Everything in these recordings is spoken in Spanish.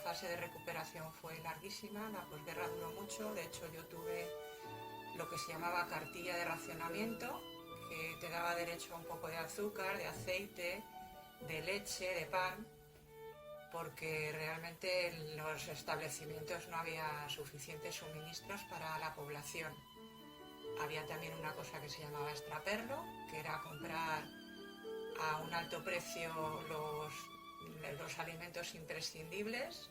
fase de recuperación fue larguísima, la posguerra duró mucho, de hecho yo tuve lo que se llamaba cartilla de racionamiento, que te daba derecho a un poco de azúcar, de aceite, de leche, de pan, porque realmente en los establecimientos no había suficientes suministros para la población. Había también una cosa que se llamaba extraperlo, que era comprar a un alto precio los alimentos imprescindibles.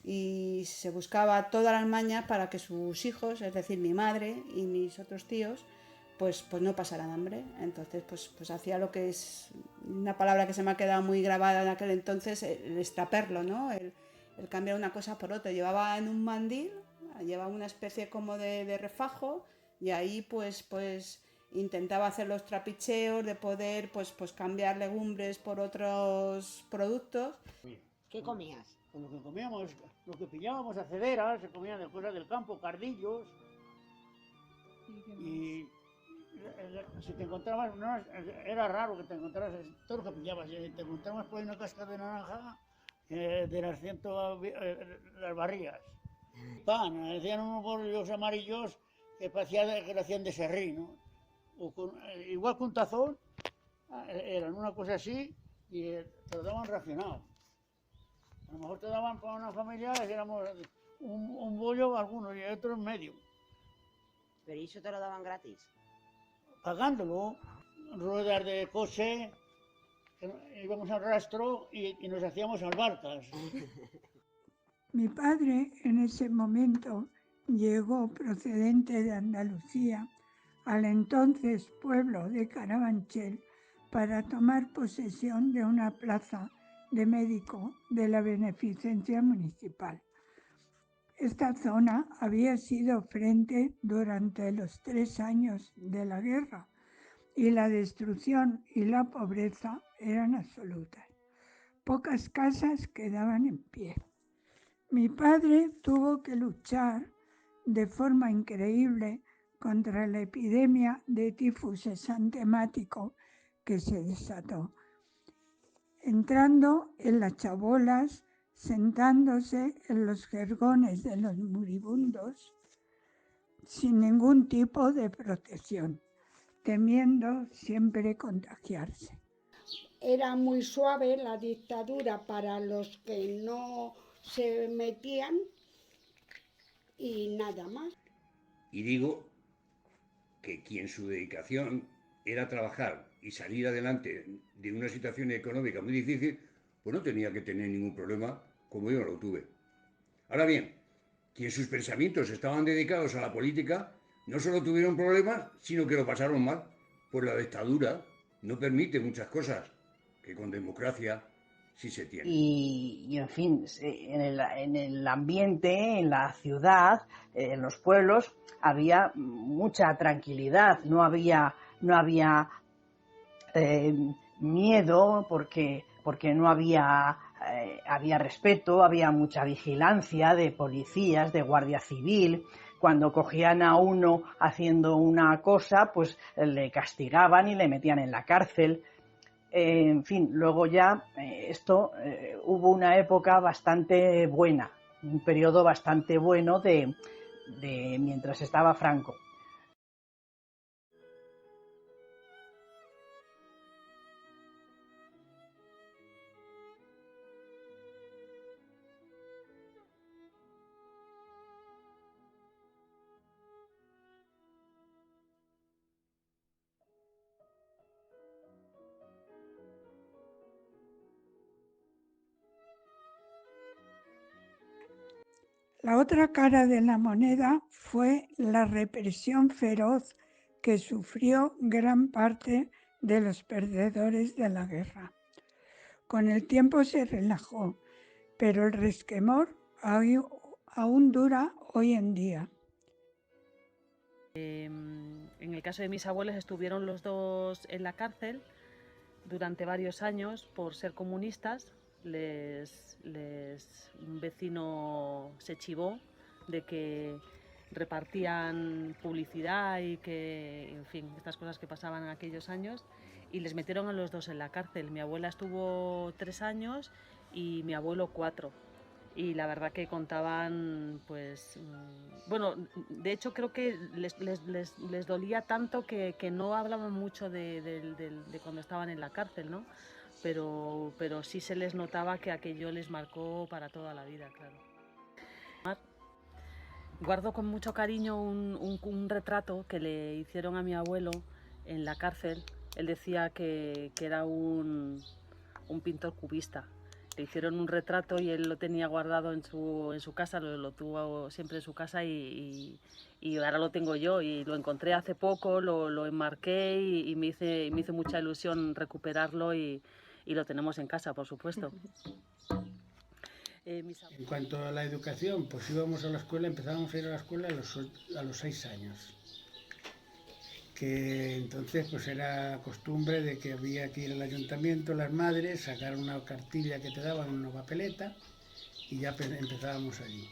Y se buscaba todas las mañas para que sus hijos, es decir, mi madre y mis otros tíos, pues no pasaran hambre. Entonces, pues hacía lo que es una palabra que se me ha quedado muy grabada en aquel entonces, el extraperlo, ¿no? El cambiar una cosa por otra. Llevaba en un mandil, llevaba una especie como de refajo, y ahí pues intentaba hacer los trapicheos de poder pues cambiar legumbres por otros productos. ¿Qué comías? Pues lo que comíamos, lo que pillábamos a cederas, se comían de cosas del campo, cardillos. Y si te encontrabas, no, era raro que te encontraras todo lo que pillabas. Si te encontrabas por una casca de naranja, de las las barrigas. Pan, hacían unos bollos amarillos que parecía que lo hacían de serrín, ¿no? Igual que un tazón, eran una cosa así y te lo daban racionado. A lo mejor te daban para una familia, éramos un bollo algunos y otros medio. ¿Pero eso te lo daban gratis? Pagándolo, ruedas de coche, íbamos al rastro y nos hacíamos albarcas. Mi padre en ese momento llegó procedente de Andalucía al entonces pueblo de Carabanchel para tomar posesión de una plaza de médico de la beneficencia municipal. Esta zona había sido frente durante los 3 años de la guerra y la destrucción y la pobreza eran absolutas. Pocas casas quedaban en pie. Mi padre tuvo que luchar de forma increíble contra la epidemia de tifus exantemático que se desató, entrando en las chabolas, sentándose en los jergones de los moribundos, sin ningún tipo de protección, temiendo siempre contagiarse. Era muy suave la dictadura para los que no se metían y nada más. Y digo que quien su dedicación era trabajar y salir adelante de una situación económica muy difícil, pues no tenía que tener ningún problema como yo lo tuve. Ahora bien, quien sus pensamientos estaban dedicados a la política, no solo tuvieron problemas, sino que lo pasaron mal, pues la dictadura no permite muchas cosas que con democracia sí se tiene. Y en fin, en el ambiente, en la ciudad, en los pueblos, había mucha tranquilidad, no había miedo porque no había respeto, había mucha vigilancia de policías, de guardia civil. Cuando cogían a uno haciendo una cosa, pues le castigaban y le metían en la cárcel. En fin, luego ya hubo una época bastante buena, un periodo bastante bueno de mientras estaba Franco. La otra cara de la moneda fue la represión feroz que sufrió gran parte de los perdedores de la guerra. Con el tiempo se relajó, pero el resquemor aún dura hoy en día. En el caso de mis abuelos estuvieron los dos en la cárcel durante varios años por ser comunistas. Un vecino se chivó de que repartían publicidad y que, en fin, estas cosas que pasaban en aquellos años, y les metieron a los dos en la cárcel. Mi abuela estuvo 3 años y mi abuelo 4. y la verdad que contaban, pues, bueno, de hecho creo que les dolía tanto que no hablaban mucho de cuando estaban en la cárcel, ¿no? Pero sí se les notaba que aquello les marcó para toda la vida, claro. Guardo con mucho cariño un retrato que le hicieron a mi abuelo en la cárcel. Él decía que era un pintor cubista. Le hicieron un retrato y él lo tenía guardado en su casa, lo tuvo siempre en su casa y ahora lo tengo yo. Y lo encontré hace poco, lo enmarqué y me hizo mucha ilusión recuperarlo y lo tenemos en casa, por supuesto. En cuanto a la educación, pues íbamos a la escuela, empezábamos a ir a la escuela a los 6 años. Que entonces pues era costumbre de que había que ir al ayuntamiento, las madres, sacar una cartilla que te daban, una papeleta, y ya empezábamos allí.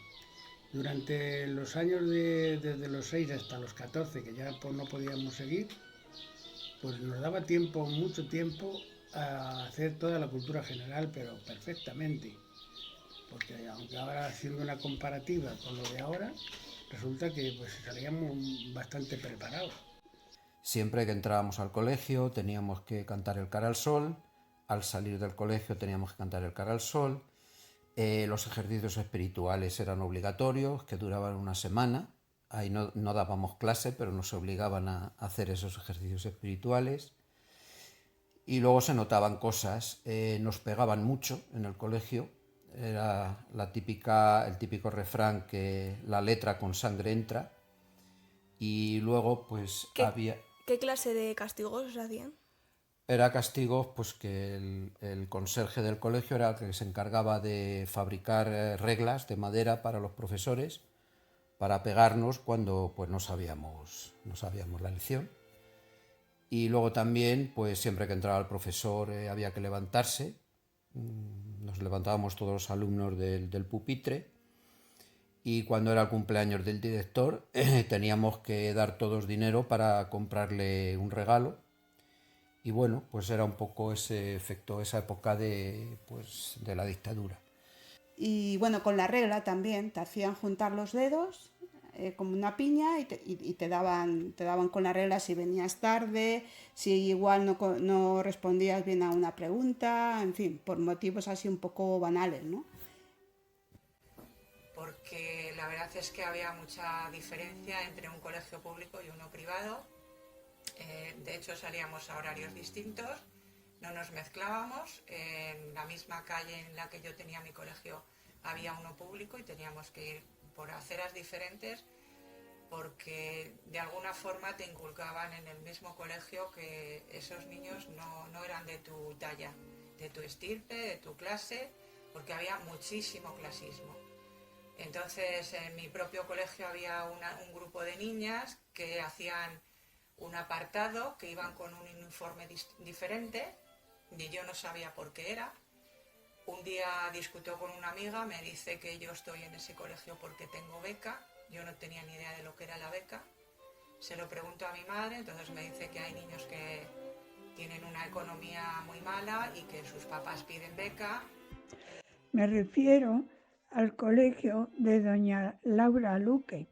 Durante los años desde los 6 hasta los 14, que ya pues no podíamos seguir, pues nos daba tiempo, mucho tiempo, a hacer toda la cultura general, pero perfectamente. Porque aunque ahora haciendo una comparativa con lo de ahora, resulta que pues salíamos bastante preparados. Siempre que entrábamos al colegio teníamos que cantar el Cara al Sol, al salir del colegio teníamos que cantar el Cara al Sol, los ejercicios espirituales eran obligatorios, que duraban una semana, ahí no dábamos clase, pero nos obligaban a hacer esos ejercicios espirituales. Y luego se notaban cosas, nos pegaban mucho en el colegio. Era el típico refrán que la letra con sangre entra, y luego pues había... ¿Qué clase de castigos os hacían? Era castigos pues que el conserje del colegio era el que se encargaba de fabricar reglas de madera para los profesores para pegarnos cuando pues no sabíamos la lección. Y luego también pues siempre que entraba el profesor había que levantarse. Nos levantábamos todos los alumnos del pupitre, y cuando era el cumpleaños del director teníamos que dar todos dinero para comprarle un regalo. Y bueno, pues era un poco ese efecto, esa época de la dictadura. Y bueno, con la regla también te hacían juntar los dedos como una piña y te daban con la regla si venías tarde, si igual no respondías bien a una pregunta, en fin, por motivos así un poco banales, ¿no? Porque la verdad es que había mucha diferencia entre un colegio público y uno privado. De hecho salíamos a horarios distintos, no nos mezclábamos. En la misma calle en la que yo tenía mi colegio había uno público y teníamos que ir por aceras diferentes, porque de alguna forma te inculcaban en el mismo colegio que esos niños no eran de tu talla, de tu estirpe, de tu clase, porque había muchísimo clasismo. Entonces en mi propio colegio había un grupo de niñas que hacían un apartado, que iban con un uniforme diferente, y yo no sabía por qué era. Un día discutió con una amiga, me dice que yo estoy en ese colegio porque tengo beca. Yo no tenía ni idea de lo que era la beca. Se lo pregunto a mi madre, entonces me dice que hay niños que tienen una economía muy mala y que sus papás piden beca. Me refiero al colegio de doña Laura Luque.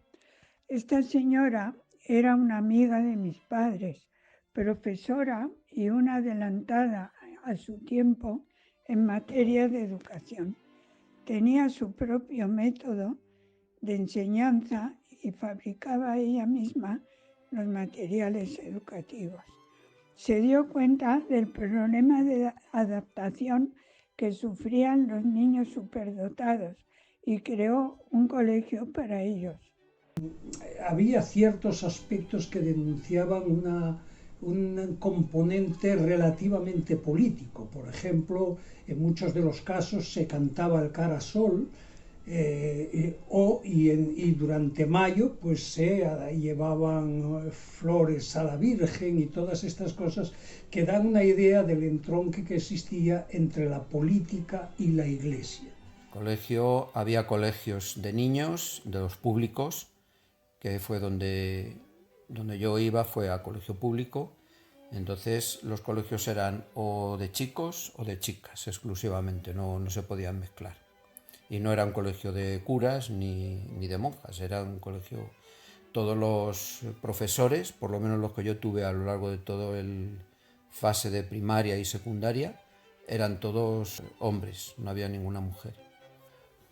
Esta señora era una amiga de mis padres, profesora y una adelantada a su tiempo en materia de educación. Tenía su propio método de enseñanza y fabricaba ella misma los materiales educativos. Se dio cuenta del problema de adaptación que sufrían los niños superdotados y creó un colegio para ellos. Había ciertos aspectos que denunciaban un componente relativamente político. Por ejemplo, en muchos de los casos se cantaba el Cara Sol, y durante mayo pues se llevaban flores a la Virgen y todas estas cosas que dan una idea del entronque que existía entre la política y la Iglesia. Había colegios de niños, de los públicos, que fue donde yo iba, fue a colegio público. Entonces los colegios eran o de chicos o de chicas exclusivamente, no se podían mezclar. Y no era un colegio de curas ni de monjas, era un colegio... Todos los profesores, por lo menos los que yo tuve a lo largo de toda el fase de primaria y secundaria, eran todos hombres, no había ninguna mujer.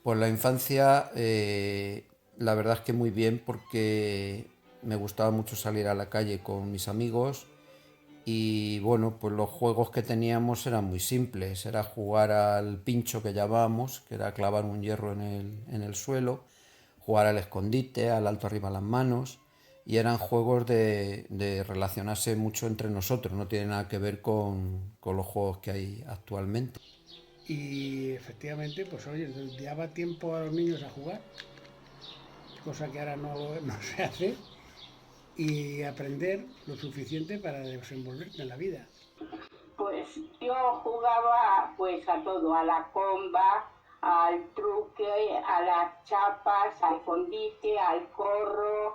Pues la infancia, la verdad es que muy bien, porque me gustaba mucho salir a la calle con mis amigos y bueno, pues los juegos que teníamos eran muy simples, era jugar al pincho que llamábamos, que era clavar un hierro en el suelo, jugar al escondite, al alto arriba las manos, y eran juegos de relacionarse mucho entre nosotros, no tiene nada que ver con los juegos que hay actualmente. Y efectivamente, pues oye, daba tiempo a los niños a jugar, cosa que ahora no se hace, y aprender lo suficiente para desenvolverte en la vida. Pues yo jugaba pues a todo, a la comba, al truque, a las chapas, al escondite, al corro,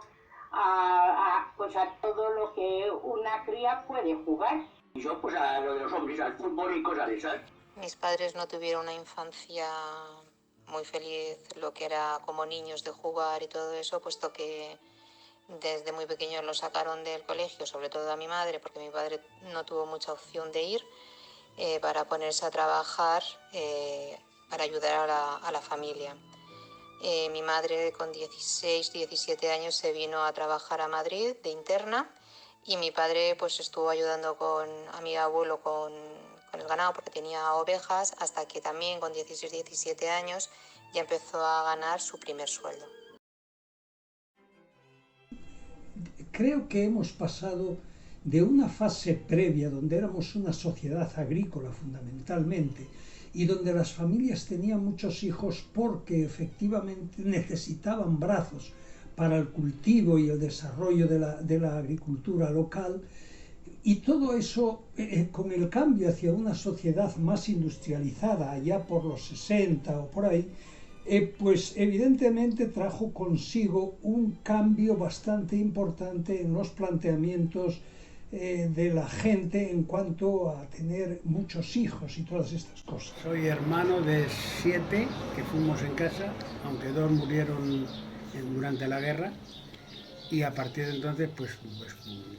pues a todo lo que una cría puede jugar. Y yo pues a lo de los hombres, al fútbol y cosas de esas. Mis padres no tuvieron una infancia muy feliz, lo que era como niños de jugar y todo eso, puesto que desde muy pequeños los sacaron del colegio, sobre todo a mi madre, porque mi padre no tuvo mucha opción de ir, para ponerse a trabajar, para ayudar a la familia. Mi madre con 16, 17 años se vino a trabajar a Madrid de interna y mi padre pues estuvo ayudando a mi abuelo con el ganado porque tenía ovejas, hasta que también con 16, 17 años ya empezó a ganar su primer sueldo. Creo que hemos pasado de una fase previa donde éramos una sociedad agrícola fundamentalmente y donde las familias tenían muchos hijos porque efectivamente necesitaban brazos para el cultivo y el desarrollo de la agricultura local, y todo eso con el cambio hacia una sociedad más industrializada allá por los 60 o por ahí, pues evidentemente trajo consigo un cambio bastante importante en los planteamientos de la gente en cuanto a tener muchos hijos y todas estas cosas. Soy hermano de 7 que fuimos en casa, aunque 2 murieron durante la guerra, y a partir de entonces, pues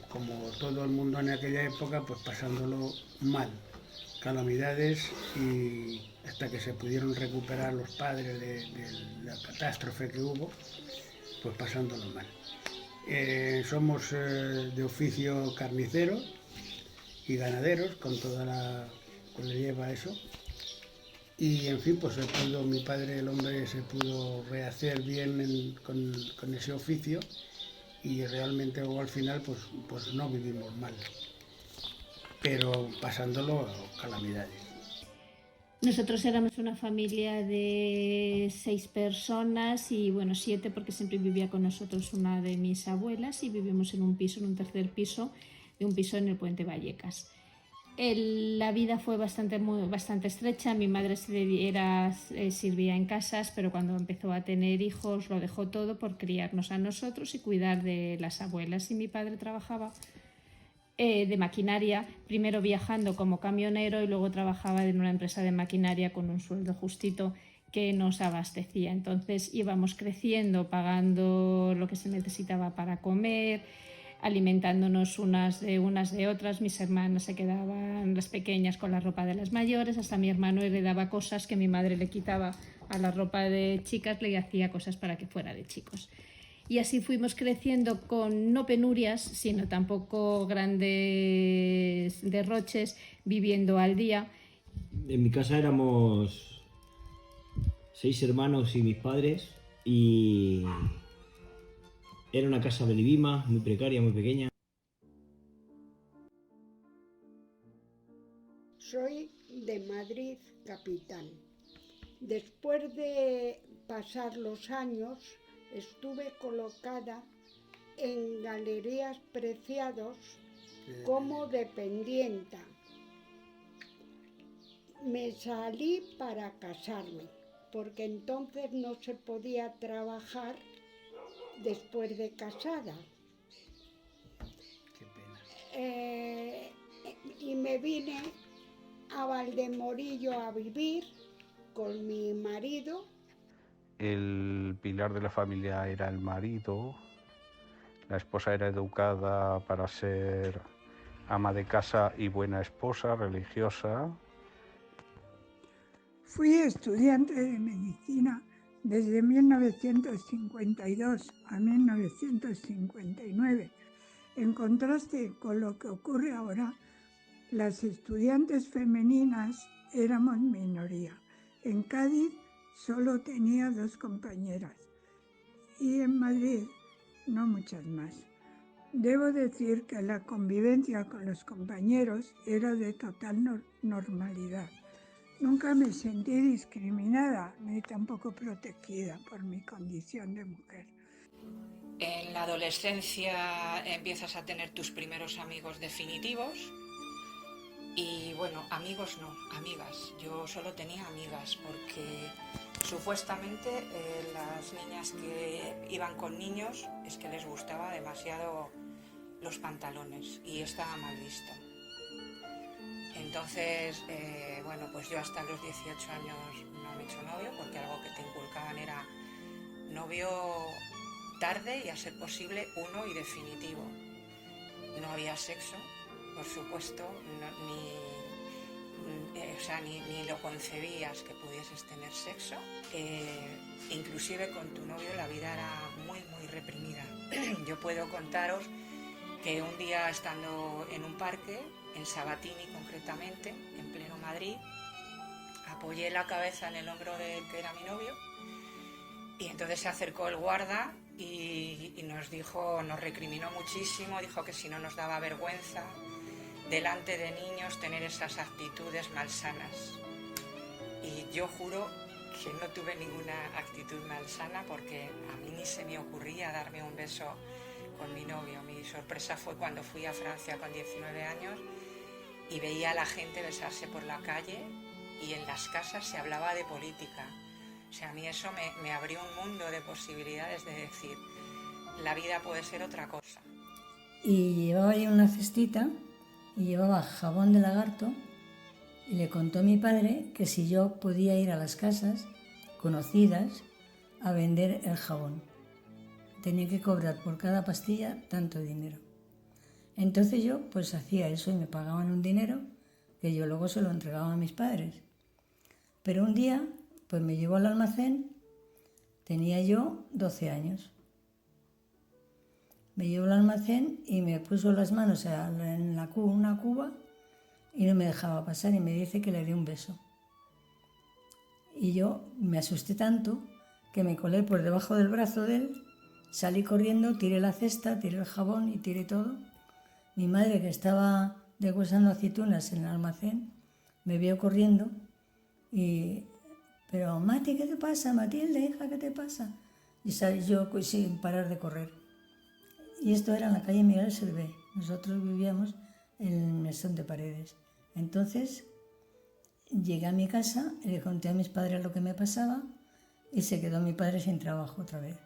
como todo el mundo en aquella época, pues pasándolo mal, calamidades, y hasta que se pudieron recuperar los padres de la catástrofe que hubo, pues pasándolo mal. Somos de oficio carniceros y ganaderos, con toda la que le lleva eso. Y en fin, pues mi padre, el hombre, se pudo rehacer bien con ese oficio, y realmente luego al final pues no vivimos mal, pero pasándolo calamidades. Nosotros éramos una familia de 6 personas y bueno, 7 porque siempre vivía con nosotros una de mis abuelas, y vivimos en un tercer piso de un piso en el Puente Vallecas. La vida fue bastante estrecha. Mi madre sirvía en casas, pero cuando empezó a tener hijos lo dejó todo por criarnos a nosotros y cuidar de las abuelas, y mi padre trabajaba de maquinaria, primero viajando como camionero y luego trabajaba en una empresa de maquinaria con un sueldo justito que nos abastecía. Entonces íbamos creciendo, pagando lo que se necesitaba para comer, alimentándonos unas de otras. Mis hermanas se quedaban, las pequeñas, con la ropa de las mayores, hasta mi hermano le daba cosas que mi madre le quitaba a la ropa de chicas, le hacía cosas para que fuera de chicos. Y así fuimos creciendo con no penurias, sino tampoco grandes derroches, viviendo al día. En mi casa éramos 6 hermanos y mis padres, y era una casa de Libima, muy precaria, muy pequeña. Soy de Madrid capital. Después de pasar los años, estuve colocada en Galerías Preciados como dependienta. Me salí para casarme, porque entonces no se podía trabajar después de casada. Qué pena. Y me vine a Valdemorillo a vivir con mi marido, el pilar de la familia era el marido, la esposa era educada para ser ama de casa y buena esposa, religiosa. Fui estudiante de medicina desde 1952 a 1959. En contraste con lo que ocurre ahora, las estudiantes femeninas éramos minoría. En Cádiz solo tenía 2 compañeras y en Madrid no muchas más. Debo decir que la convivencia con los compañeros era de total normalidad. Nunca me sentí discriminada ni tampoco protegida por mi condición de mujer. En la adolescencia empiezas a tener tus primeros amigos definitivos y bueno, amigos no, amigas. Yo solo tenía amigas porque supuestamente las niñas que iban con niños es que les gustaba demasiado los pantalones y estaba mal visto. Entonces, bueno, pues yo hasta los 18 años no me he hecho novio porque algo que te inculcaban era novio tarde y a ser posible uno y definitivo. No había sexo, por supuesto, ni lo concebías que pudieses tener sexo. Inclusive con tu novio la vida era muy, muy reprimida. Yo puedo contaros que un día estando en un parque, en Sabatini concretamente, en pleno Madrid, apoyé la cabeza en el hombro del que era mi novio y entonces se acercó el guarda y nos recriminó muchísimo, dijo que si no nos daba vergüenza delante de niños tener esas actitudes malsanas. Y yo juro que no tuve ninguna actitud malsana porque a mí ni se me ocurría darme un beso con mi novio. Mi sorpresa fue cuando fui a Francia con 19 años y veía a la gente besarse por la calle y en las casas se hablaba de política. O sea, a mí eso me abrió un mundo de posibilidades de decir, la vida puede ser otra cosa. Y llevaba ahí una cestita y llevaba jabón de lagarto y le contó a mi padre que si yo podía ir a las casas conocidas a vender el jabón. Tenía que cobrar por cada pastilla tanto dinero. Entonces yo pues hacía eso y me pagaban un dinero que yo luego se lo entregaba a mis padres. Pero un día pues me llevó al almacén, tenía yo 12 años. Me llevó al almacén y me puso las manos en una cuba y no me dejaba pasar y me dice que le di un beso. Y yo me asusté tanto que me colé por debajo del brazo de él, salí corriendo, tiré la cesta, tiré el jabón y tiré todo. Mi madre, que estaba deshuesando aceitunas en el almacén, me vio corriendo y... Pero, Mati, ¿qué te pasa? Matilde, hija, ¿qué te pasa? Y salí yo sin parar de correr. Y esto era en la calle Miguel Servet. Nosotros vivíamos en el mesón de Paredes. Entonces, llegué a mi casa, le conté a mis padres lo que me pasaba y se quedó mi padre sin trabajo otra vez.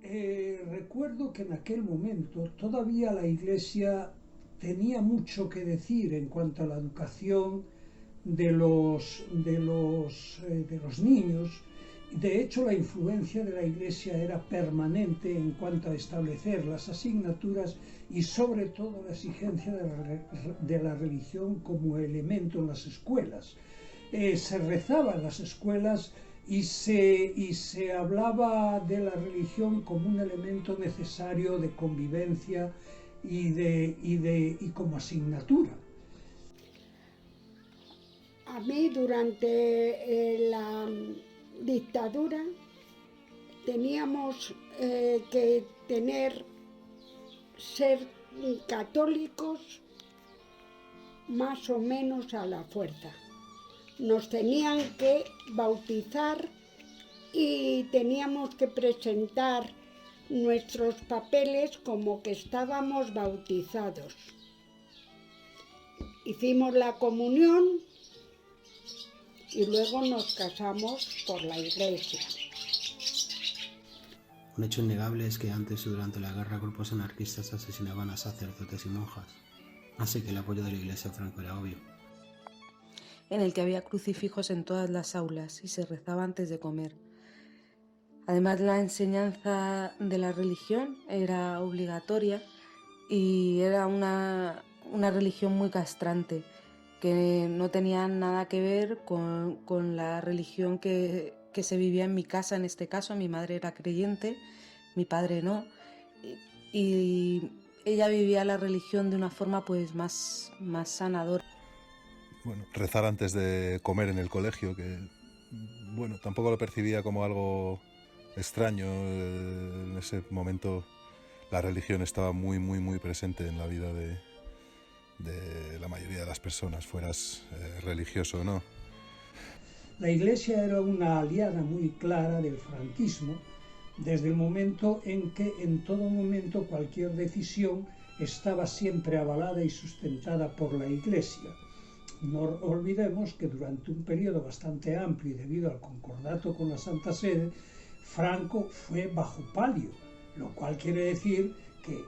Recuerdo que en aquel momento todavía la Iglesia tenía mucho que decir en cuanto a la educación de los niños. De hecho, la influencia de la Iglesia era permanente en cuanto a establecer las asignaturas y sobre todo la exigencia de la religión como elemento en las escuelas. Se rezaba en las escuelas y se hablaba de la religión como un elemento necesario de convivencia y como asignatura. A mí durante la dictadura teníamos que ser católicos más o menos a la fuerza. Nos tenían que bautizar y teníamos que presentar nuestros papeles como que estábamos bautizados. Hicimos la comunión y luego nos casamos por la iglesia. Un hecho innegable es que antes y durante la guerra grupos anarquistas asesinaban a sacerdotes y monjas, así que el apoyo de la Iglesia Franco era obvio. en el que había crucifijos en todas las aulas y se rezaba antes de comer. Además, la enseñanza de la religión era obligatoria y era una religión muy castrante, que no tenía nada que ver con la religión que se vivía en mi casa. En este caso, mi madre era creyente, mi padre no, y ella vivía la religión de una forma pues más sanadora. Bueno, rezar antes de comer en el colegio, que bueno, tampoco lo percibía como algo extraño. En ese momento la religión estaba muy presente en la vida de la mayoría de las personas, fueras religioso o no. La Iglesia era una aliada muy clara del franquismo, desde el momento en que en todo momento cualquier decisión estaba siempre avalada y sustentada por la Iglesia. No olvidemos que durante un periodo bastante amplio y debido al concordato con la Santa Sede, Franco fue bajo palio, lo cual quiere decir que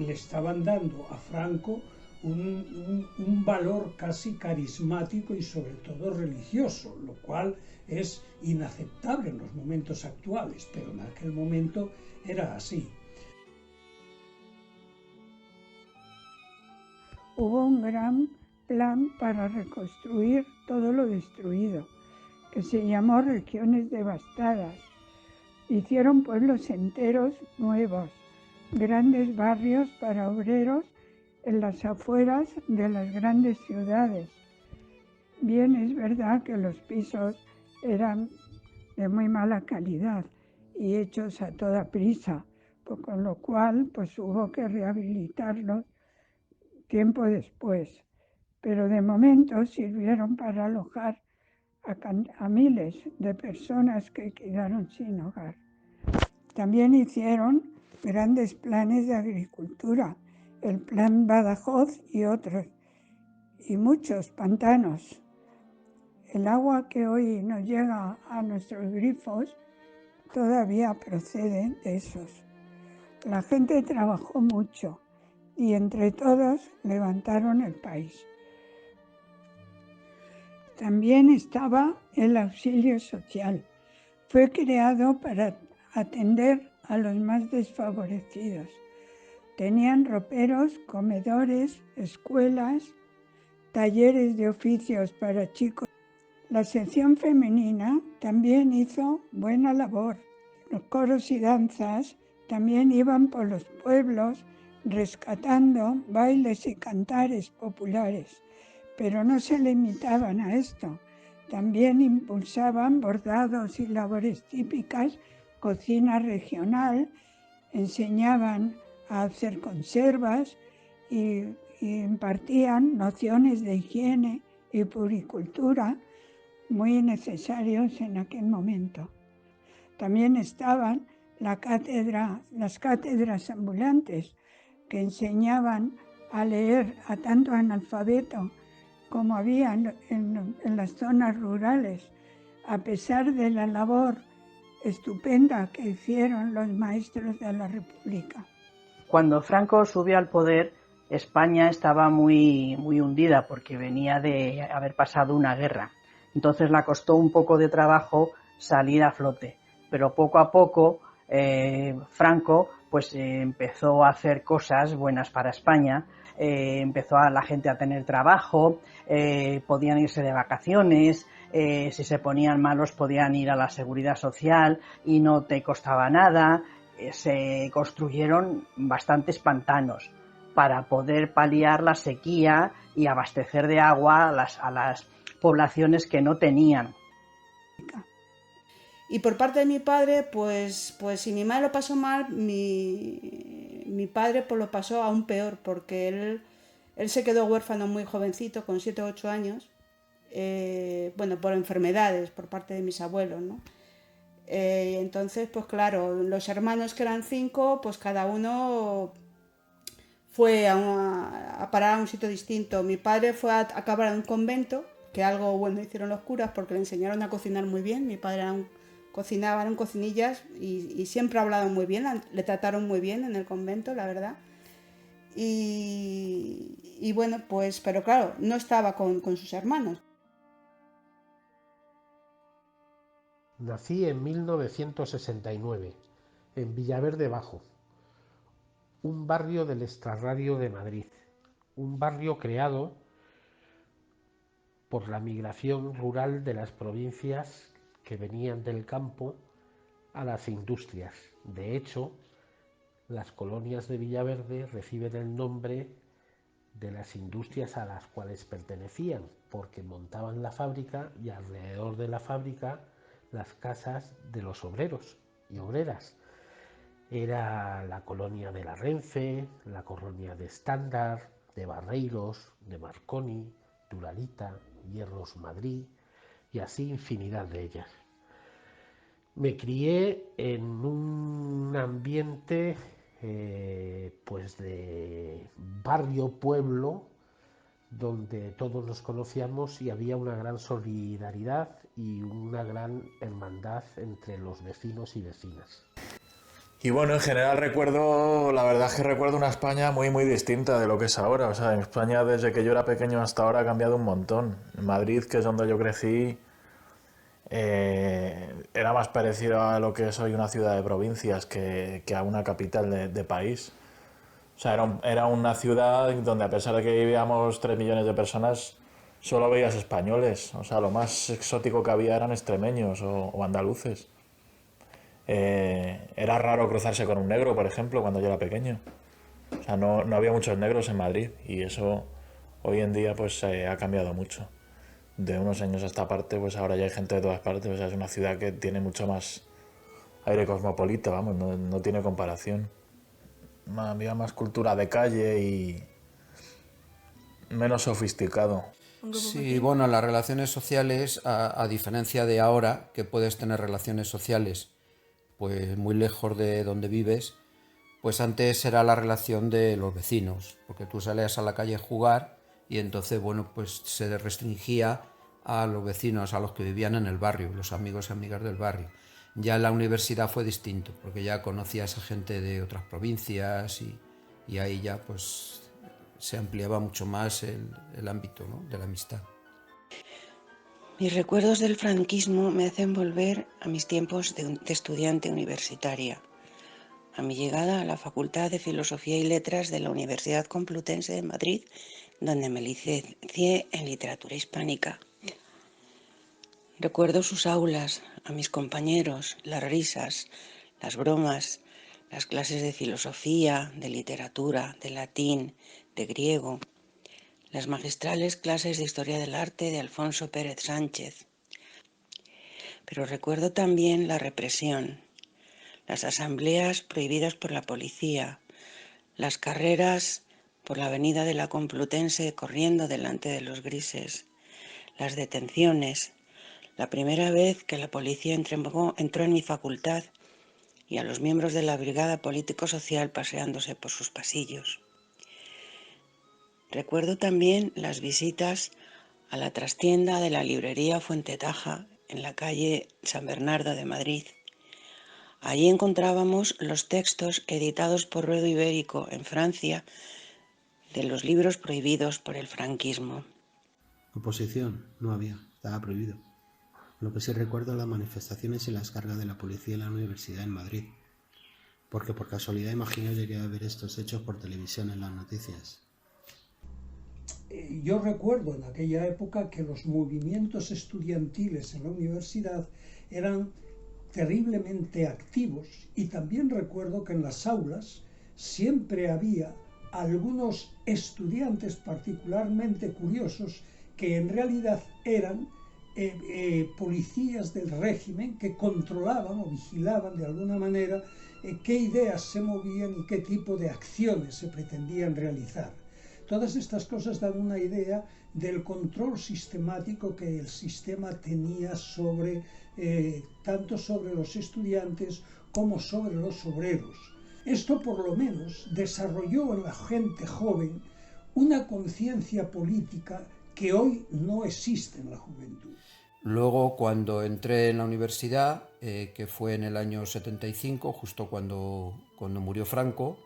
le estaban dando a Franco un valor casi carismático y sobre todo religioso, lo cual es inaceptable en los momentos actuales, pero en aquel momento era así. Hubo un gran plan para reconstruir todo lo destruido, que se llamó Regiones Devastadas. Hicieron pueblos enteros nuevos, grandes barrios para obreros en las afueras de las grandes ciudades. Bien, es verdad que los pisos eran de muy mala calidad y hechos a toda prisa, con lo cual pues hubo que rehabilitarlos tiempo después. Pero de momento sirvieron para alojar a miles de personas que quedaron sin hogar. También hicieron grandes planes de agricultura, el Plan Badajoz y otros, y muchos pantanos. El agua que hoy nos llega a nuestros grifos todavía procede de esos. La gente trabajó mucho y entre todos levantaron el país. También estaba el auxilio social. Fue creado para atender a los más desfavorecidos. Tenían roperos, comedores, escuelas, talleres de oficios para chicos. La sección femenina también hizo buena labor. Los coros y danzas también iban por los pueblos rescatando bailes y cantares populares, pero no se limitaban a esto. También impulsaban bordados y labores típicas, cocina regional, enseñaban a hacer conservas y impartían nociones de higiene y puricultura muy necesarios en aquel momento. También estaban las cátedras ambulantes que enseñaban a leer a tanto analfabeto como había en las zonas rurales, a pesar de la labor estupenda que hicieron los maestros de la República. Cuando Franco subió al poder, España estaba muy hundida porque venía de haber pasado una guerra. Entonces le costó un poco de trabajo salir a flote, pero poco a poco Franco pues empezó a hacer cosas buenas para España, empezó a la gente a tener trabajo, podían irse de vacaciones, si se ponían malos podían ir a la seguridad social y no te costaba nada. Se construyeron bastantes pantanos para poder paliar la sequía y abastecer de agua a las poblaciones que no tenían. Y por parte de mi padre, pues si mi madre lo pasó mal, mi padre pues lo pasó aún peor, porque él se quedó huérfano muy jovencito, con 7 o 8 años, por enfermedades por parte de mis abuelos, ¿no? Entonces, pues claro, los hermanos que eran 5, pues cada uno fue a parar a un sitio distinto. Mi padre fue a acabar en un convento, que algo bueno hicieron los curas porque le enseñaron a cocinar muy bien. Mi padre cocinaba, eran cocinillas y siempre ha hablado muy bien, le trataron muy bien en el convento, la verdad. Y bueno, pues, pero claro, no estaba con sus hermanos. Nací en 1969, en Villaverde Bajo, un barrio del extrarradio de Madrid, un barrio creado por la migración rural de las provincias que venían del campo a las industrias. De hecho, las colonias de Villaverde reciben el nombre de las industrias a las cuales pertenecían, porque montaban la fábrica y alrededor de la fábrica las casas de los obreros y obreras. Era la colonia de la Renfe, la colonia de Estándar, de Barreiros, de Marconi, Duralita, Hierros Madrid y así infinidad de ellas. Me crié en un ambiente pues de barrio-pueblo, donde todos nos conocíamos y había una gran solidaridad y una gran hermandad entre los vecinos y vecinas. Y bueno, en general recuerdo, la verdad es que recuerdo una España muy muy distinta de lo que es ahora. O sea, en España desde que yo era pequeño hasta ahora ha cambiado un montón. En Madrid, que es donde yo crecí, era más parecido a lo que es hoy una ciudad de provincias que a una capital de país. O sea, era una ciudad donde, a pesar de que vivíamos 3 millones de personas, solo veías españoles. O sea, lo más exótico que había eran extremeños o andaluces. Era raro cruzarse con un negro, por ejemplo, cuando yo era pequeño. O sea, no había muchos negros en Madrid y eso hoy en día pues ha cambiado mucho. De unos años a esta parte, pues ahora ya hay gente de todas partes. O sea, es una ciudad que tiene mucho más aire cosmopolita, vamos, no tiene comparación. Había más cultura de calle y menos sofisticado. Sí, bueno, las relaciones sociales, a diferencia de ahora, que puedes tener relaciones sociales pues muy lejos de donde vives, pues antes era la relación de los vecinos, porque tú salías a la calle a jugar y entonces, bueno, pues se restringía a los vecinos, a los que vivían en el barrio, los amigos y amigas del barrio. Ya en la universidad fue distinto, porque ya conocías a gente de otras provincias y ahí ya pues se ampliaba mucho más el ámbito, ¿no?, de la amistad. Mis recuerdos del franquismo me hacen volver a mis tiempos de estudiante universitaria, a mi llegada a la Facultad de Filosofía y Letras de la Universidad Complutense de Madrid, donde me licencié en Literatura Hispánica. Recuerdo sus aulas, a mis compañeros, las risas, las bromas, las clases de filosofía, de literatura, de latín, de griego, las magistrales clases de Historia del Arte de Alfonso Pérez Sánchez. Pero recuerdo también la represión, las asambleas prohibidas por la policía, las carreras por la avenida de la Complutense corriendo delante de los grises, las detenciones, la primera vez que la policía entró en mi facultad y a los miembros de la Brigada Político-Social paseándose por sus pasillos. Recuerdo también las visitas a la trastienda de la librería Fuentetaja en la calle San Bernardo de Madrid. Allí encontrábamos los textos editados por Ruedo Ibérico en Francia de los libros prohibidos por el franquismo. Oposición no había, estaba prohibido. Lo que sí recuerdo las manifestaciones y las cargas de la policía en la universidad en Madrid, porque por casualidad imagino llegué a ver estos hechos por televisión en las noticias. Yo recuerdo en aquella época que los movimientos estudiantiles en la universidad eran terriblemente activos y también recuerdo que en las aulas siempre había algunos estudiantes particularmente curiosos que en realidad eran policías del régimen que controlaban o vigilaban de alguna manera qué ideas se movían y qué tipo de acciones se pretendían realizar. Todas estas cosas dan una idea del control sistemático que el sistema tenía sobre, tanto sobre los estudiantes como sobre los obreros. Esto por lo menos desarrolló en la gente joven una conciencia política que hoy no existe en la juventud. Luego, cuando entré en la universidad, que fue en el año 75, justo cuando murió Franco,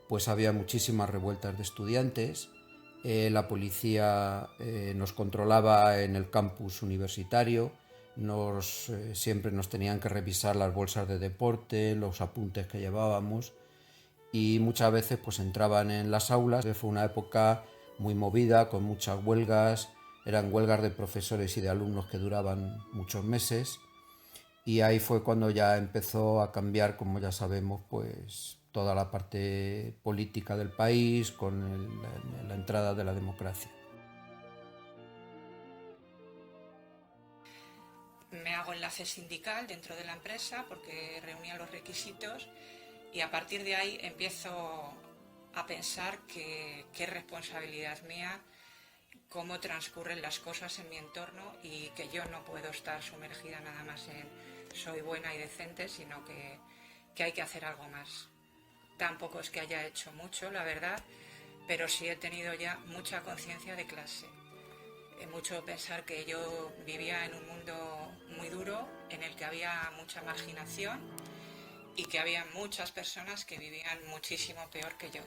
pues había muchísimas revueltas de estudiantes. La policía nos controlaba en el campus universitario, siempre nos tenían que revisar las bolsas de deporte, los apuntes que llevábamos, y muchas veces pues entraban en las aulas. Fue una época muy movida, con muchas huelgas, eran huelgas de profesores y de alumnos que duraban muchos meses, y ahí fue cuando ya empezó a cambiar, como ya sabemos, pues toda la parte política del país con la entrada de la democracia. Me hago enlace sindical dentro de la empresa porque reunía los requisitos y a partir de ahí empiezo a pensar que qué responsabilidad mía, cómo transcurren las cosas en mi entorno y que yo no puedo estar sumergida nada más en soy buena y decente, sino que hay que hacer algo más. Tampoco es que haya hecho mucho, la verdad, pero sí he tenido ya mucha conciencia de clase. Mucho pensar que yo vivía en un mundo muy duro, en el que había mucha marginación y que había muchas personas que vivían muchísimo peor que yo.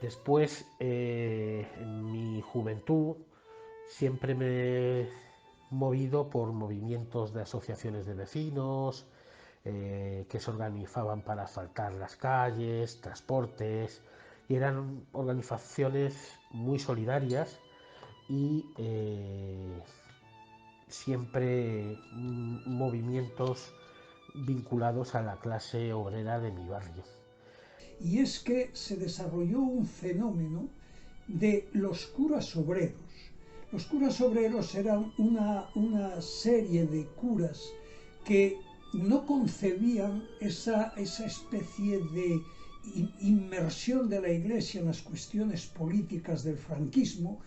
Después, en mi juventud, siempre me he movido por movimientos de asociaciones de vecinos, que se organizaban para asfaltar las calles, transportes, y eran organizaciones muy solidarias y siempre movimientos vinculados a la clase obrera de mi barrio. Y es que se desarrolló un fenómeno de los curas obreros. Los curas obreros eran una serie de curas que no concebían esa especie de inmersión de la Iglesia en las cuestiones políticas del franquismo,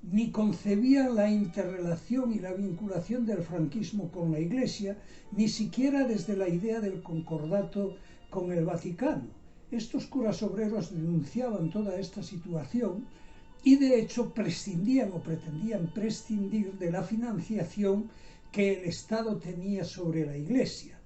ni concebían la interrelación y la vinculación del franquismo con la Iglesia, ni siquiera desde la idea del concordato con el Vaticano. Estos curas obreros denunciaban toda esta situación y de hecho prescindían o pretendían prescindir de la financiación que el Estado tenía sobre la Iglesia.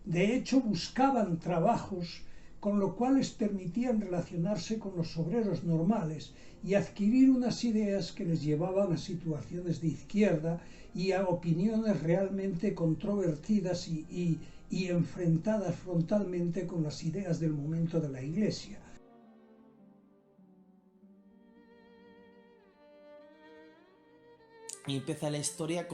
De hecho buscaban trabajos con lo cual les permitían relacionarse con los obreros normales y adquirir unas ideas que les llevaban a situaciones de izquierda y a opiniones realmente controvertidas y enfrentadas frontalmente con las ideas del momento de la Iglesia. Y empieza la historia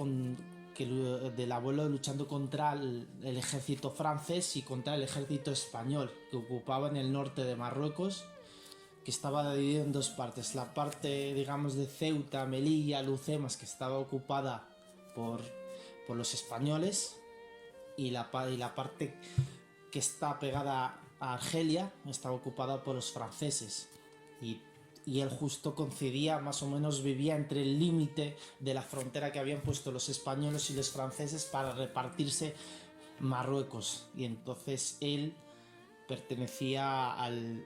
del abuelo luchando contra el ejército francés y contra el ejército español que ocupaba en el norte de Marruecos, que estaba dividido en dos partes. La parte, digamos, de Ceuta, Melilla, Lucemas, que estaba ocupada por los españoles, y la parte que está pegada a Argelia estaba ocupada por los franceses. Y él justo coincidía, más o menos vivía entre el límite de la frontera que habían puesto los españoles y los franceses para repartirse Marruecos. Y entonces él pertenecía al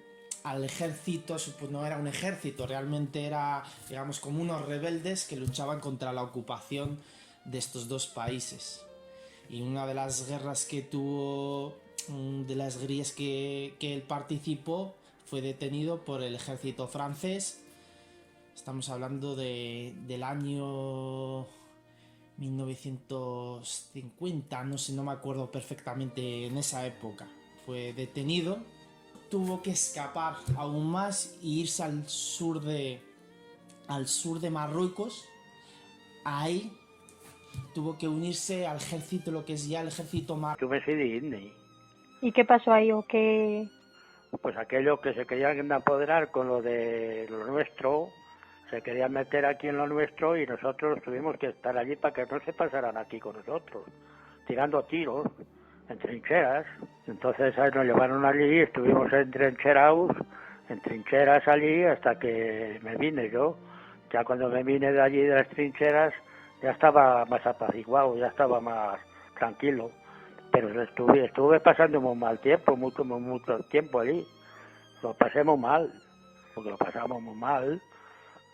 ejército, pues no era un ejército, realmente era, digamos, como unos rebeldes que luchaban contra la ocupación de estos dos países. Y una de las guerras que tuvo, de las guerrillas que él participó, fue detenido por el ejército francés. Estamos hablando del año 1950, no me acuerdo perfectamente, en esa época. Fue detenido, tuvo que escapar aún más e irse al sur de Marruecos. Ahí tuvo que unirse al ejército, lo que es ya el ejército Yo me fui de Indy. ¿Y qué pasó ahí o qué? Pues aquello que se querían apoderar con lo de lo nuestro, se querían meter aquí en lo nuestro y nosotros tuvimos que estar allí para que no se pasaran aquí con nosotros, tirando tiros en trincheras. Entonces ahí nos llevaron allí, estuvimos en trincheras allí hasta que me vine yo. Ya cuando me vine de allí de las trincheras ya estaba más apaciguado, ya estaba más tranquilo. Pero estuve pasando muy mal tiempo, mucho tiempo allí. Lo pasé muy mal, porque lo pasamos muy mal,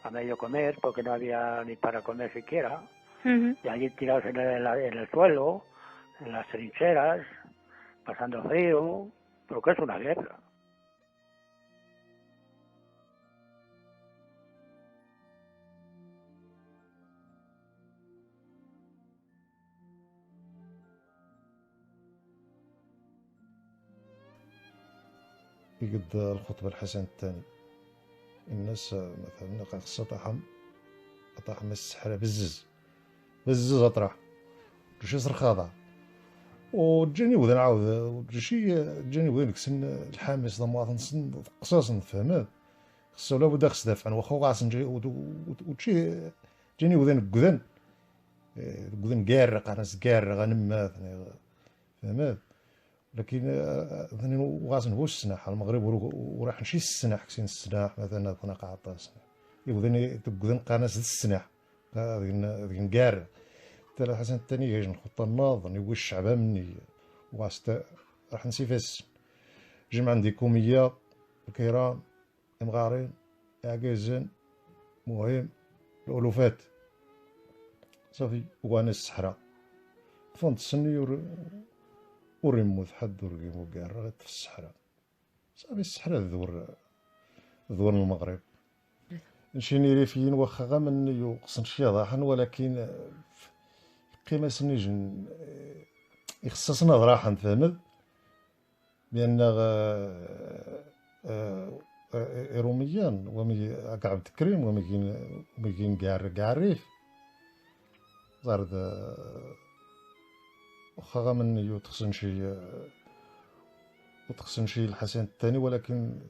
a medio comer, porque no había ni para comer siquiera. Y allí tirados en el suelo, en las trincheras, pasando frío, lo que es una guerra. يقد الخطبة الحسن الثاني الناس مثلا خاصها طاحم السحرة بزز أطرح شي سرخاضة وجاني وذا نعاود شي جاني وذا نكسن الحامس ذا مواطن سن قصاصا فهمت خصو لابد خص دافع واخا غاس نجي وشي جاني وذا كذن كارق ناس كارق غنمات فهمت لكن ثاني وغاس نهوش السناح المغرب وراح نشي السناح كسين السناح مثلا ثنا قاعطة السناح يوذني تكذن قناص السناح ذين كارق تلا الحسن الثاني يجي نخط الناظر يقول الشعب مني واستا راح نسيفاس جمع عندي كومية الكيران مغارين عكازن مهم الألوفات صافي وانا الصحراء فهمت السني وريموت حد ورقيمو كاع غير في الصحراء صافي الصحراء ذور المغرب نمشي ريفيين واخا غا من يقصن شي ضاحن ولكن قيمة سنيجن يخصصنا ضراحا فهمت بأن إيروميان ومي عبد الكريم ومي كاع الريف زارد واخا غا من يتخصن شي الحسن الثاني ولكن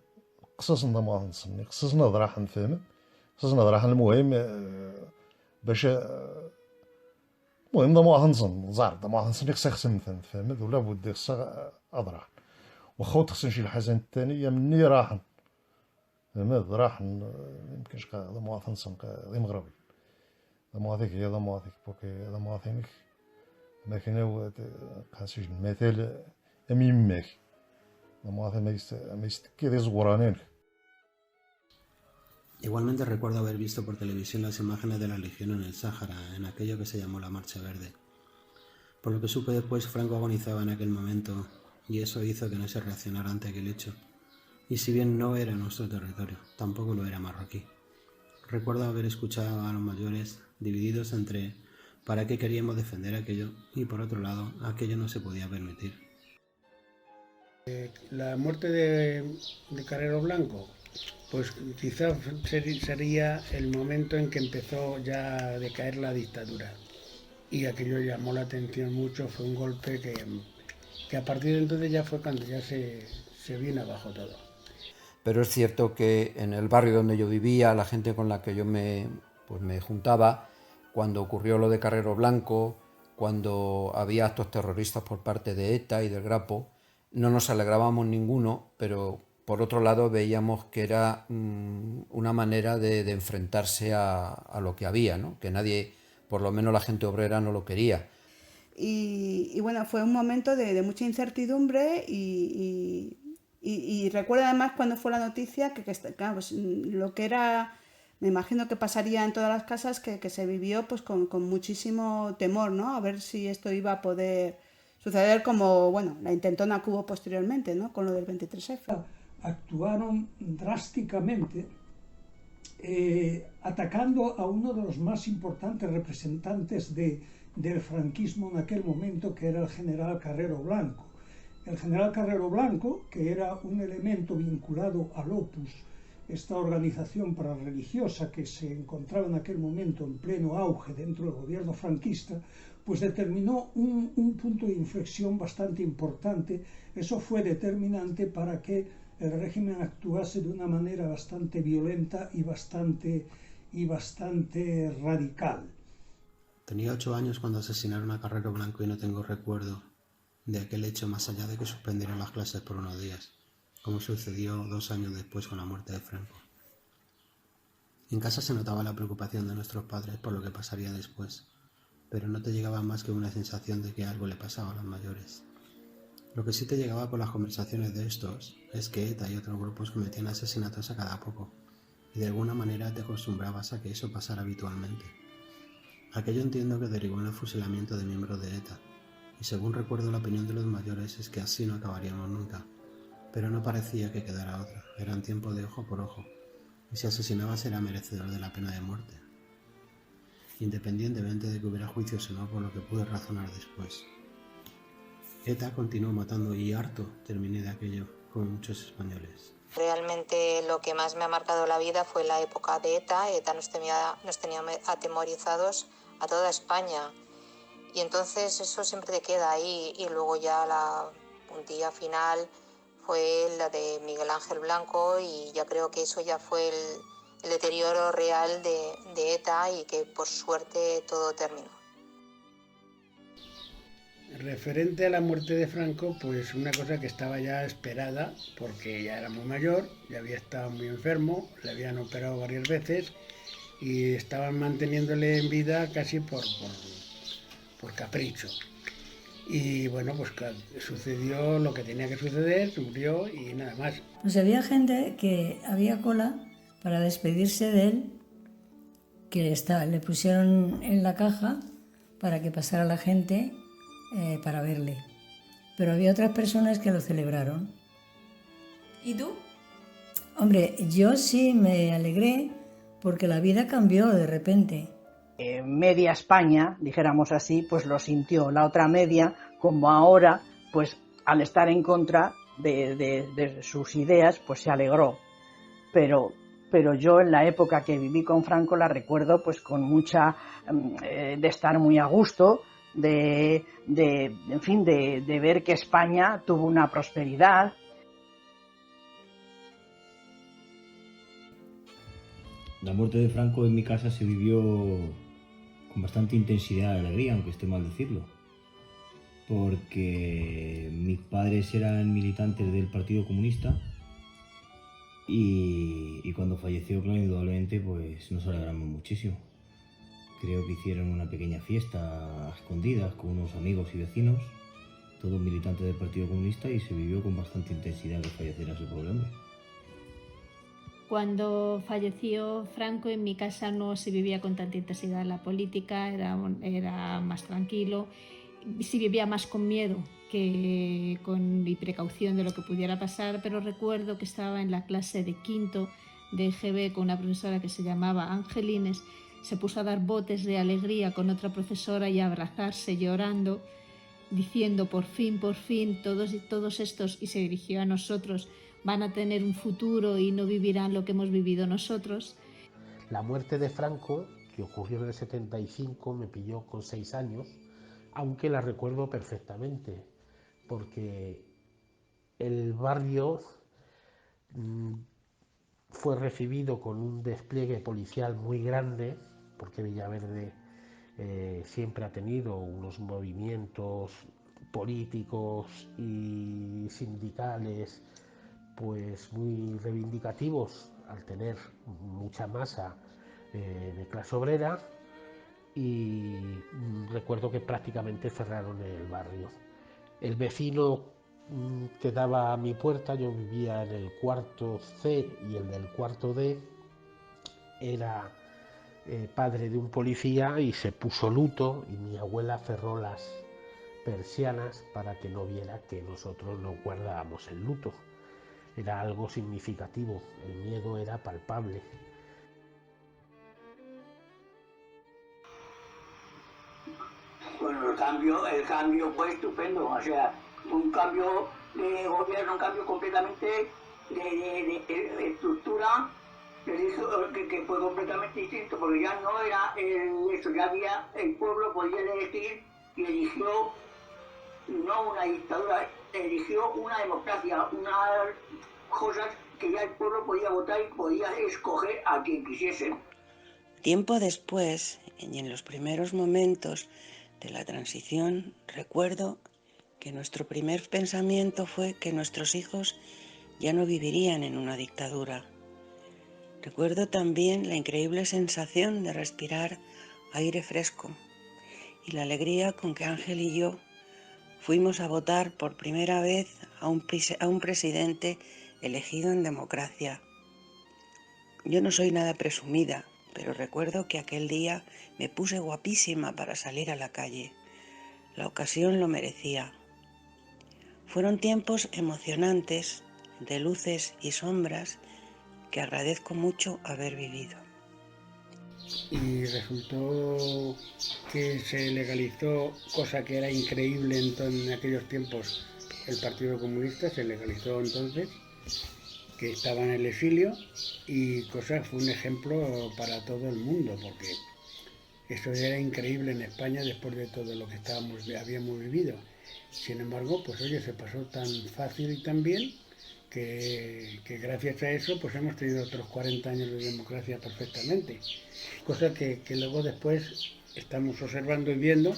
قصصنا ما نصني قصصنا ضراحا فهمت قصصنا ضراحا المهم باش المهم ضموها نصن زارد ضموها نصن خصها خصها مثلا فهمت ولا بد خصها أضراح واخا تخصن شي الحسن الثاني مني راحن فهمت راحن ميمكنش ضموها نصن غير مغربي ضموها ذيك هي ضموها ذيك بوكي ضموها ذيك ما كان قاسيش المثال أميماك ضموها ما يستكي ذي زغرانين. Igualmente recuerdo haber visto por televisión las imágenes de la Legión en el Sáhara, en aquello que se llamó la Marcha Verde. Por lo que supe después, Franco agonizaba en aquel momento y eso hizo que no se reaccionara ante aquel hecho. Y si bien no era nuestro territorio, tampoco lo era marroquí. Recuerdo haber escuchado a los mayores divididos entre para qué queríamos defender aquello y por otro lado, aquello no se podía permitir. La muerte de Carrero Blanco, pues quizás sería el momento en que empezó ya a decaer la dictadura y aquello llamó la atención mucho, fue un golpe que a partir de entonces ya fue cuando ya se vino abajo todo. Pero es cierto que en el barrio donde yo vivía, la gente con la que yo me juntaba, cuando ocurrió lo de Carrero Blanco, cuando había actos terroristas por parte de ETA y del Grapo, no nos alegrábamos ninguno, pero por otro lado veíamos que era una manera de enfrentarse a lo que había, ¿no? Que nadie, por lo menos la gente obrera, no lo quería. Y bueno, fue un momento de mucha incertidumbre y recuerdo además cuando fue la noticia que claro, pues, lo que era, me imagino que pasaría en todas las casas, que se vivió pues con muchísimo temor, ¿no? A ver si esto iba a poder suceder como, bueno, la intentona que hubo posteriormente, ¿no? Con lo del 23F. Actuaron drásticamente atacando a uno de los más importantes representantes del franquismo en aquel momento, que era el general Carrero Blanco. El general Carrero Blanco, que era un elemento vinculado al Opus, esta organización pararreligiosa que se encontraba en aquel momento en pleno auge dentro del gobierno franquista, pues determinó un punto de inflexión bastante importante. Eso fue determinante para que el régimen actuase de una manera bastante violenta y bastante radical. Tenía 8 años cuando asesinaron a Carrero Blanco y no tengo recuerdo de aquel hecho más allá de que suspendieron las clases por unos días, como sucedió 2 años después con la muerte de Franco. En casa se notaba la preocupación de nuestros padres por lo que pasaría después, pero no te llegaba más que una sensación de que algo le pasaba a los mayores. Lo que sí te llegaba por las conversaciones de estos es que ETA y otros grupos cometían asesinatos a cada poco, y de alguna manera te acostumbrabas a que eso pasara habitualmente. Aquello entiendo que derivó en el fusilamiento de miembros de ETA, y según recuerdo la opinión de los mayores es que así no acabaríamos nunca, pero no parecía que quedara otra, eran tiempos de ojo por ojo, y si asesinabas era merecedor de la pena de muerte, independientemente de que hubiera juicios o no, por lo que pude razonar después. ETA continuó matando y harto terminé de aquello, como muchos españoles. Realmente lo que más me ha marcado la vida fue la época de ETA. ETA nos tenía atemorizados a toda España. Y entonces eso siempre te queda ahí. Y luego ya la puntilla final fue la de Miguel Ángel Blanco, y ya creo que eso ya fue el deterioro real de ETA, y que por suerte todo terminó. Referente a la muerte de Franco, pues una cosa que estaba ya esperada, porque ya era muy mayor, ya había estado muy enfermo, le habían operado varias veces y estaban manteniéndole en vida casi por capricho. Y bueno, pues sucedió lo que tenía que suceder, murió y nada más. Pues había gente que había cola para despedirse de él, que le pusieron en la caja para que pasara la gente para verle. Pero había otras personas que lo celebraron. ¿Y tú? Hombre, yo sí me alegré porque la vida cambió de repente. Media España, dijéramos así, pues lo sintió. La otra media, como ahora, pues al estar en contra de sus ideas, pues se alegró. Pero yo en la época que viví con Franco la recuerdo pues con mucha, de estar muy a gusto, de ver que España tuvo una prosperidad. La muerte de Franco en mi casa se vivió con bastante intensidad y alegría, aunque esté mal decirlo, porque mis padres eran militantes del Partido Comunista y cuando falleció, claro, indudablemente, pues nos alegramos muchísimo. Creo que hicieron una pequeña fiesta a escondidas con unos amigos y vecinos, todos militantes del Partido Comunista, y se vivió con bastante intensidad que falleciera su problema. Cuando falleció Franco, en mi casa no se vivía con tanta intensidad la política, era más tranquilo, se vivía más con miedo y precaución de lo que pudiera pasar, pero recuerdo que estaba en la clase de quinto de EGB con una profesora que se llamaba Angelines, se puso a dar botes de alegría con otra profesora y a abrazarse llorando, diciendo por fin, todos estos, y se dirigió a nosotros, van a tener un futuro y no vivirán lo que hemos vivido nosotros. La muerte de Franco, que ocurrió en el 75, me pilló con 6 años, aunque la recuerdo perfectamente, porque el barrio fue recibido con un despliegue policial muy grande, porque Villaverde siempre ha tenido unos movimientos políticos y sindicales pues muy reivindicativos al tener mucha masa de clase obrera, y recuerdo que prácticamente cerraron el barrio. El vecino que daba a mi puerta, yo vivía en el cuarto C y el del cuarto D, era padre de un policía y se puso luto, y mi abuela cerró las persianas para que no viera que nosotros no guardábamos el luto. Era algo significativo, el miedo era palpable. Bueno, el cambio fue estupendo, o sea, un cambio de gobierno, un cambio completamente de estructura, que fue completamente distinto, porque ya no era eso, ya había, el pueblo podía elegir y eligió no una dictadura, eligió una democracia, unas cosas que ya el pueblo podía votar y podía escoger a quien quisiese. Tiempo después, y en los primeros momentos de la transición, recuerdo que nuestro primer pensamiento fue que nuestros hijos ya no vivirían en una dictadura. Recuerdo también la increíble sensación de respirar aire fresco y la alegría con que Ángel y yo fuimos a votar por primera vez a un presidente elegido en democracia. Yo no soy nada presumida, pero recuerdo que aquel día me puse guapísima para salir a la calle. La ocasión lo merecía. Fueron tiempos emocionantes, de luces y sombras, que agradezco mucho haber vivido. Y resultó que se legalizó, cosa que era increíble en aquellos tiempos, el Partido Comunista se legalizó entonces, que estaba en el exilio, y fue un ejemplo para todo el mundo, porque eso era increíble en España después de todo lo que habíamos vivido. Sin embargo, pues oye, se pasó tan fácil y tan bien que gracias a eso pues hemos tenido otros 40 años de democracia perfectamente. Cosa que luego después estamos observando y viendo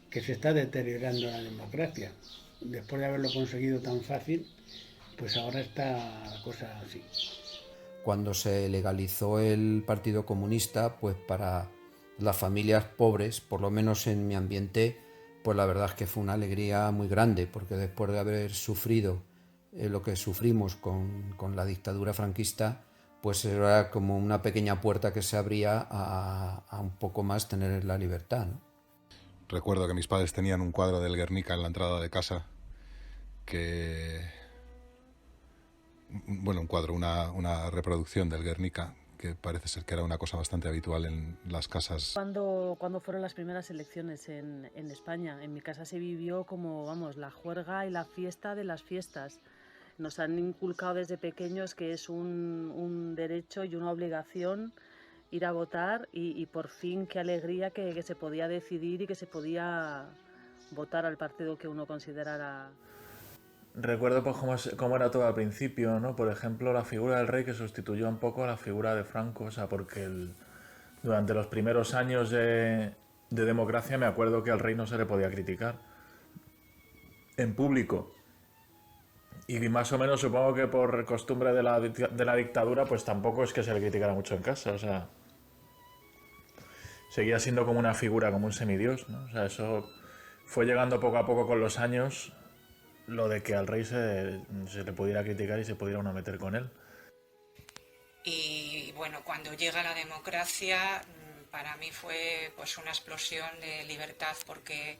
que se está deteriorando la democracia. Después de haberlo conseguido tan fácil, pues ahora está la cosa así. Cuando se legalizó el Partido Comunista, pues para las familias pobres, por lo menos en mi ambiente, pues la verdad es que fue una alegría muy grande, porque después de haber sufrido lo que sufrimos con la dictadura franquista, pues era como una pequeña puerta que se abría a un poco más tener la libertad, ¿no? Recuerdo que mis padres tenían un cuadro del Guernica en la entrada de casa, un cuadro, una reproducción del Guernica, que parece ser que era una cosa bastante habitual en las casas. Cuando fueron las primeras elecciones en España, en mi casa se vivió como, vamos, la juerga y la fiesta de las fiestas. Nos han inculcado desde pequeños que es un derecho y una obligación ir a votar y por fin qué alegría que se podía decidir y que se podía votar al partido que uno considerara. Recuerdo pues cómo era todo al principio, ¿no? Por ejemplo, la figura del rey que sustituyó un poco a la figura de Franco, o sea, porque durante los primeros años de democracia me acuerdo que al rey no se le podía criticar en público. Y más o menos supongo que por costumbre de la dictadura, pues tampoco es que se le criticara mucho en casa, o sea, seguía siendo como una figura, como un semidios, ¿no? O sea, eso fue llegando poco a poco con los años, lo de que al rey se le pudiera criticar y se pudiera uno meter con él. Y bueno, cuando llega la democracia, para mí fue pues una explosión de libertad, porque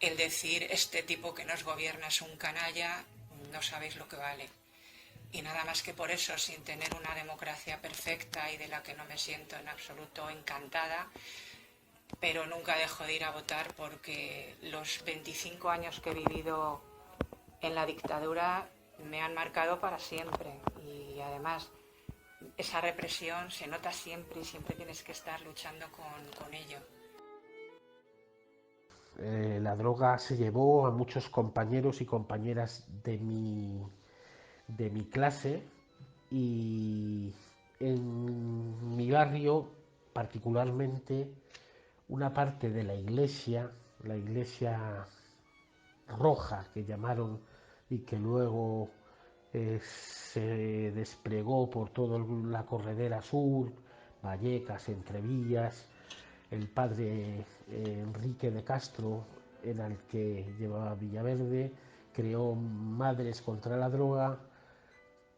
el decir este tipo que nos gobierna es un canalla, no sabéis lo que vale. Y nada más que por eso, sin tener una democracia perfecta y de la que no me siento en absoluto encantada, pero nunca dejo de ir a votar, porque los 25 años que he vivido en la dictadura me han marcado para siempre. Y además esa represión se nota siempre y siempre tienes que estar luchando con ello. La droga se llevó a muchos compañeros y compañeras de mi clase, y en mi barrio particularmente una parte de la iglesia roja que llamaron, y que luego se desplegó por toda la corredera sur, Vallecas, Entrevías. El padre Enrique de Castro era el que llevaba Villaverde, creó Madres contra la Droga,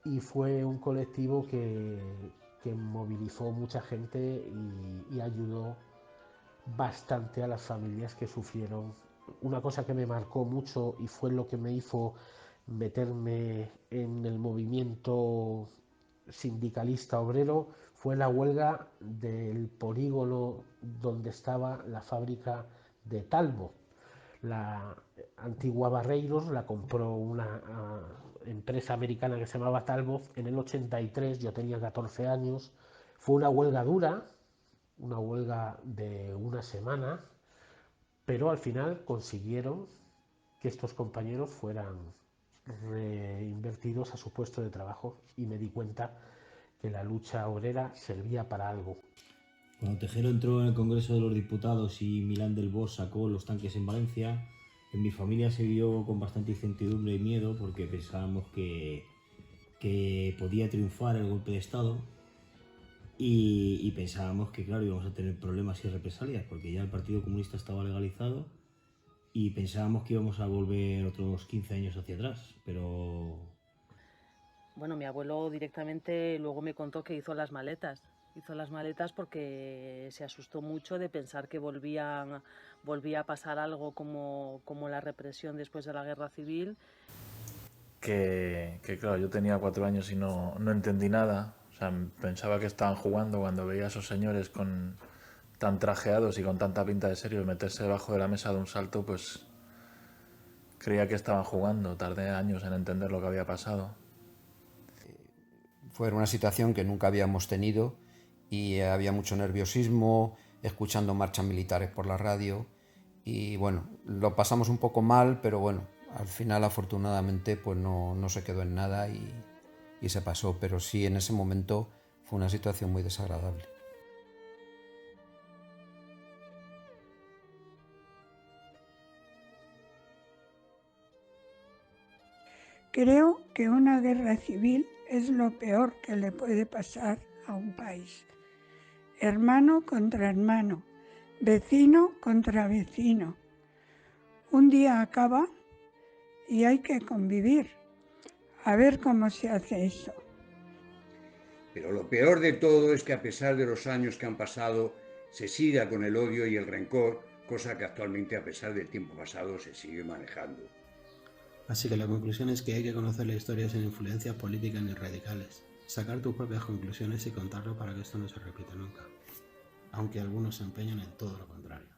y fue un colectivo que movilizó mucha gente y ayudó bastante a las familias que sufrieron. Una cosa que me marcó mucho y fue lo que me hizo meterme en el movimiento sindicalista obrero fue la huelga del polígono donde estaba la fábrica de Talbot. La antigua Barreiros la compró una empresa americana que se llamaba Talbot en el 83, yo tenía 14 años. Fue una huelga dura, una huelga de una semana, pero al final consiguieron que estos compañeros fueran reinvertidos a su puesto de trabajo, y me di cuenta que la lucha obrera servía para algo. Cuando Tejero entró en el Congreso de los Diputados y Milán del Bosch sacó los tanques en Valencia, en mi familia se vio con bastante incertidumbre y miedo, porque pensábamos que podía triunfar el golpe de Estado, y pensábamos que, claro, íbamos a tener problemas y represalias, porque ya el Partido Comunista estaba legalizado, y pensábamos que íbamos a volver otros 15 años hacia atrás, pero... Bueno, mi abuelo directamente luego me contó que hizo las maletas porque se asustó mucho de pensar que volvía a pasar algo como la represión después de la guerra civil. Que claro, yo tenía 4 años y no entendí nada. O sea, pensaba que estaban jugando cuando veía a esos señores tan trajeados y con tanta pinta de serio, meterse debajo de la mesa de un salto, pues Creía que estaban jugando, tardé años en entender lo que había pasado. Fue una situación que nunca habíamos tenido y había mucho nerviosismo, escuchando marchas militares por la radio y bueno, lo pasamos un poco mal, pero bueno, al final afortunadamente pues no se quedó en nada y se pasó, pero sí en ese momento fue una situación muy desagradable. Creo que una guerra civil es lo peor que le puede pasar a un país. Hermano contra hermano, vecino contra vecino. Un día acaba y hay que convivir. A ver cómo se hace eso. Pero lo peor de todo es que a pesar de los años que han pasado, se siga con el odio y el rencor, cosa que actualmente, a pesar del tiempo pasado, se sigue manejando. Así que la conclusión es que hay que conocer la historia sin influencias políticas ni radicales, sacar tus propias conclusiones y contarlo para que esto no se repita nunca, aunque algunos se empeñan en todo lo contrario.